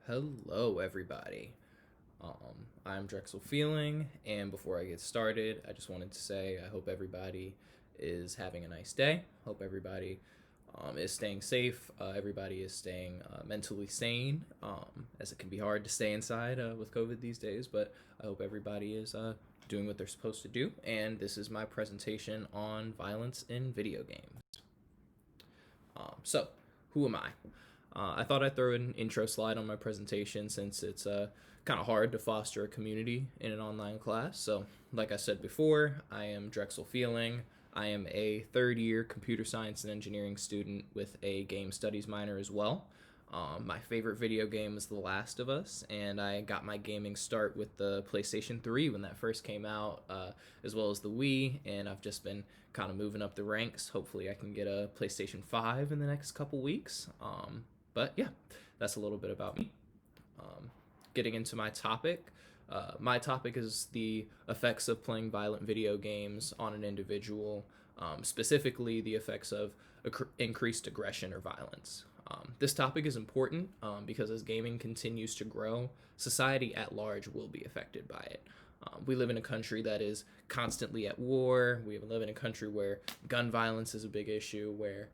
Hello, everybody. I'm Drexel Feeling, and before I get started, I just wanted to say I hope everybody is having a nice day. Hope everybody is staying safe. Everybody is staying mentally sane, as it can be hard to stay inside with COVID these days, but I hope everybody is doing what they're supposed to do. And this is my presentation on violence in video games. So, who am I? I thought I'd throw an intro slide on my presentation since it's kind of hard to foster a community in an online class. So, like I said before, I am Drexel Feeling. I am a third year computer science and engineering student with a game studies minor as well. My favorite video game is The Last of Us, and I got my gaming start with the PlayStation 3 when that first came out, as well as the Wii, and I've just been kind of moving up the ranks. Hopefully, I can get a PlayStation 5 in the next couple weeks. But yeah, that's a little bit about me. Getting into my topic is the effects of playing violent video games on an individual, specifically the effects of increased aggression or violence. This topic is important because as gaming continues to grow, society at large will be affected by it. We live in a country that is constantly at war. We live in a country where gun violence is a big issue, where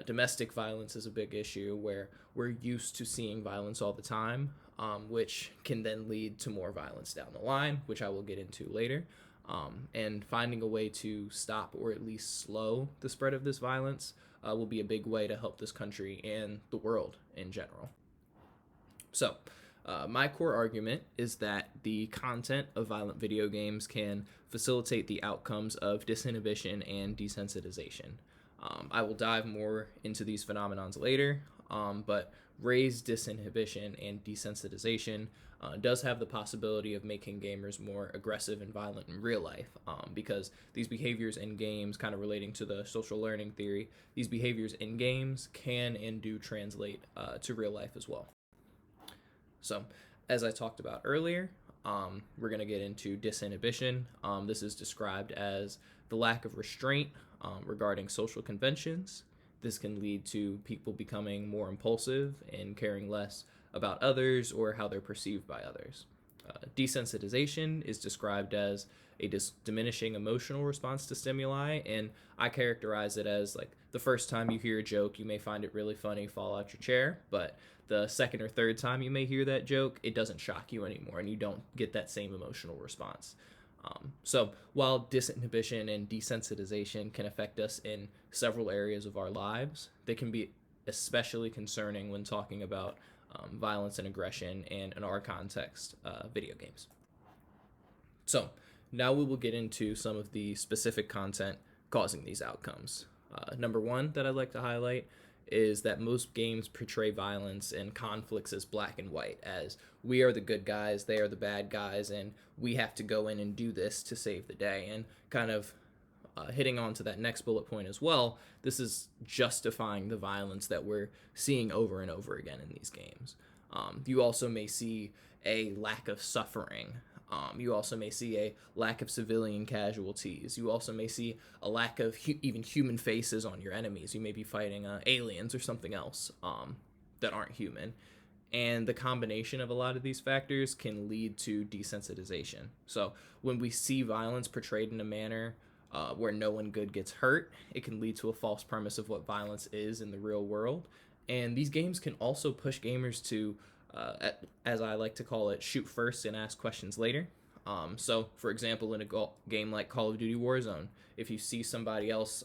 domestic violence is a big issue, where we're used to seeing violence all the time, which can then lead to more violence down the line, which I will get into later. And finding a way to stop or at least slow the spread of this violence will be a big way to help this country and the world in general. So, my core argument is that the content of violent video games can facilitate the outcomes of disinhibition and desensitization. I will dive more into these phenomenons later, but raised disinhibition and desensitization does have the possibility of making gamers more aggressive and violent in real life, because these behaviors in games, kind of relating to the social learning theory, these behaviors in games can and do translate to real life as well. So, as I talked about earlier, we're going to get into disinhibition. This is described as the lack of restraint regarding social conventions. This can lead to people becoming more impulsive and caring less about others or how they're perceived by others. Desensitization is described as a diminishing emotional response to stimuli, and I characterize it as like the first time you hear a joke, you may find it really funny, fall out your chair, but the second or third time you may hear that joke, it doesn't shock you anymore, and you don't get that same emotional response. So while disinhibition and desensitization can affect us in several areas of our lives, they can be especially concerning when talking about violence and aggression, and in our context, video games. So now we will get into some of the specific content causing these outcomes. Number one that I'd like to highlight is that most games portray violence and conflicts as black and white, as we are the good guys, they are the bad guys, and we have to go in and do this to save the day. And kind of hitting on to that next bullet point as well, this is justifying the violence that we're seeing over and over again in these games. You also may see a lack of suffering. You also may see a lack of civilian casualties. You also may see a lack of even human faces on your enemies. You may be fighting aliens or something else that aren't human. And the combination of a lot of these factors can lead to desensitization. So when we see violence portrayed in a manner where no one good gets hurt, it can lead to a false premise of what violence is in the real world. And these games can also push gamers to, as I like to call it, shoot first and ask questions later. So, for example, in a game like Call of Duty Warzone, if you see somebody else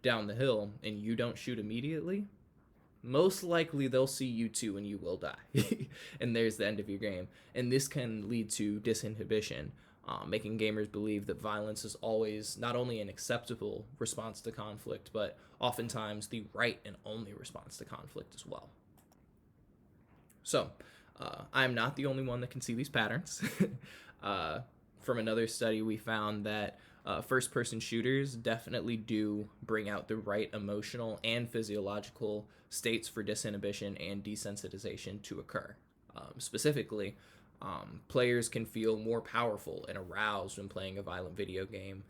down the hill and you don't shoot immediately, most likely they'll see you too and you will die. And there's the end of your game. And this can lead to disinhibition, making gamers believe that violence is always not only an acceptable response to conflict, but oftentimes the right and only response to conflict as well. So, I'm not the only one that can see these patterns. From another study, we found that first-person shooters definitely do bring out the right emotional and physiological states for disinhibition and desensitization to occur. Specifically, players can feel more powerful and aroused when playing a violent video game,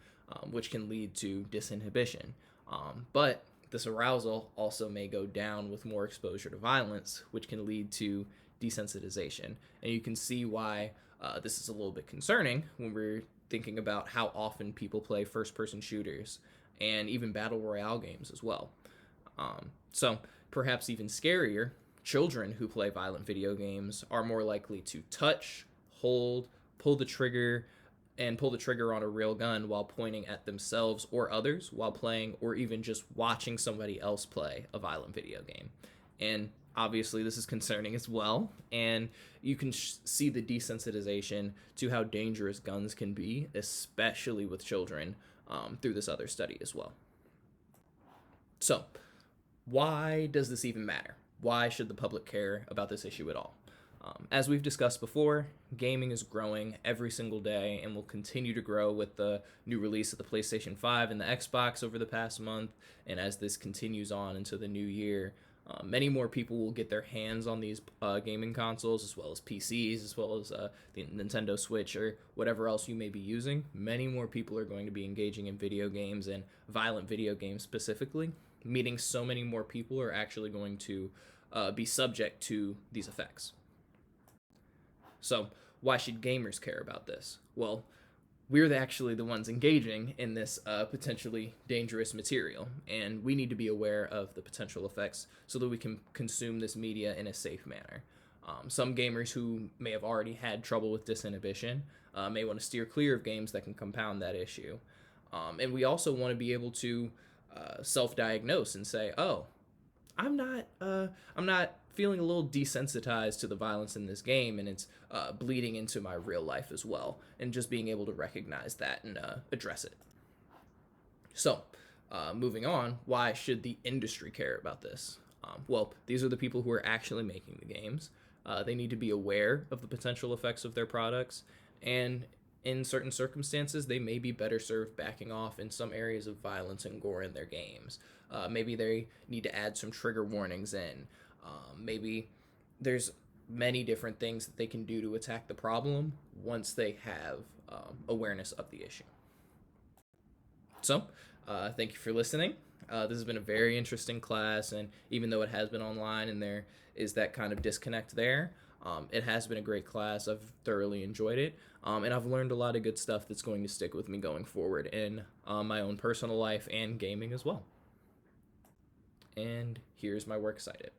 which can lead to disinhibition. But this arousal also may go down with more exposure to violence, which can lead to desensitization. And you can see why this is a little bit concerning when we're thinking about how often people play first person shooters and even battle royale games as well. So, perhaps even scarier, children who play violent video games are more likely to touch, hold, pull the trigger, and pull the trigger on a real gun while pointing at themselves or others while playing, or even just watching somebody else play a violent video game. And obviously, this is concerning as well. And you can see the desensitization to how dangerous guns can be, especially with children, through this other study as well. So, why does this even matter? Why should the public care about this issue at all? As we've discussed before, gaming is growing every single day and will continue to grow with the new release of the PlayStation 5 and the Xbox over the past month. And as this continues on into the new year, many more people will get their hands on these gaming consoles, as well as PCs, as well as the Nintendo Switch or whatever else you may be using. Many more people are going to be engaging in video games and violent video games specifically, meaning so many more people are actually going to be subject to these effects. So, why should gamers care about this? Well, we're actually the ones engaging in this potentially dangerous material, and we need to be aware of the potential effects so that we can consume this media in a safe manner. Some gamers who may have already had trouble with disinhibition may want to steer clear of games that can compound that issue. And we also want to be able to self-diagnose and say, oh, I'm not feeling a little desensitized to the violence in this game, and it's bleeding into my real life as well, and just being able to recognize that and address it. So, moving on, why should the industry care about this? Well, these are the people who are actually making the games. They need to be aware of the potential effects of their products, and in certain circumstances, they may be better served backing off in some areas of violence and gore in their games. Maybe they need to add some trigger warnings in. Maybe there's many different things that they can do to attack the problem once they have awareness of the issue. So, thank you for listening. This has been a very interesting class, and even though it has been online and there is that kind of disconnect there, it has been a great class. I've thoroughly enjoyed it, and I've learned a lot of good stuff that's going to stick with me going forward in my own personal life and gaming as well. And here's my works cited.